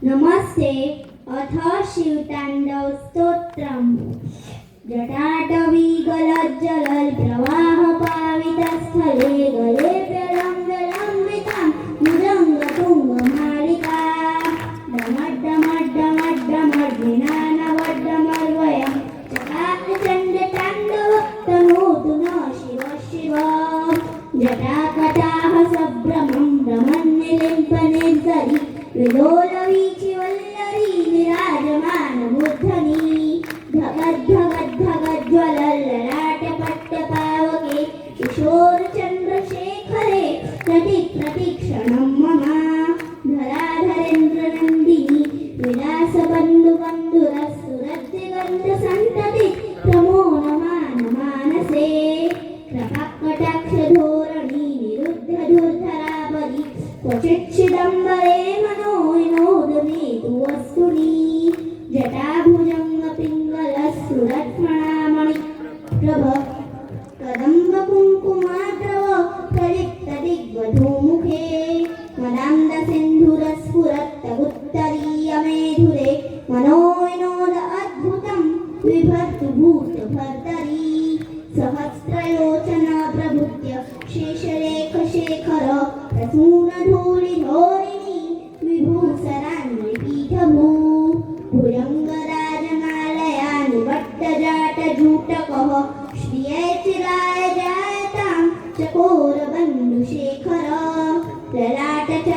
नमस्ते अथ शिवताण्डव स्तोत्रम् जटाटवीगलज्जलप्रवाहपावितस्थले गले प्रलम्बितां भुजङ्गतुङ्गमालिका डमड्डमड्डमड्डमड्डिनानवड्डमर्वयं चकाकचण्डताण्डव तनोतु न शिव शिव जटाकटाः सभ्रमं भ्रमन्निलिम्पनिर्झरि विलोलवीचिवल्लरी विराजमानमूर्धनि धगद्धगद्धगज्ज्वलल्ललाटपट्टपावके किशोरचन्द्रशेखरे प्रतिक्षणं मम धराधरेन्द्रनन्दिनी विलासबन्धुबन्धुरस्तुरद्दिगन्धसन्तति प्रमो नमानमानसे कृपाकटाक्षधोरणि निरुद्धधुर्धराबलि क्वचिच्चिदम्बरे मनोविनोदमेतु वस्तुनि जटाभुजङ्गपिङ्गलस्फुरत्फणामणिप्रभ कदम्बकुङ्कुमाद्रव प्रलिप्तदिग्वधूमुखे मदान्धसिन्धुरस्फुरत्तगुत्तरीयमेधुरे मनोविनोद अद्भुतं विभर्तु भूतभर्तरी सहस्रलोचना प्रभृत्य शेषरेखशेखर प्रसूनधूलिधोरिणी विभूषरान्विपीठभू भुजङ्गराजमालया निबद्धजाटजूटकः श्रिये चिराय जायतां चकोरबन्धुशेखर ललाटच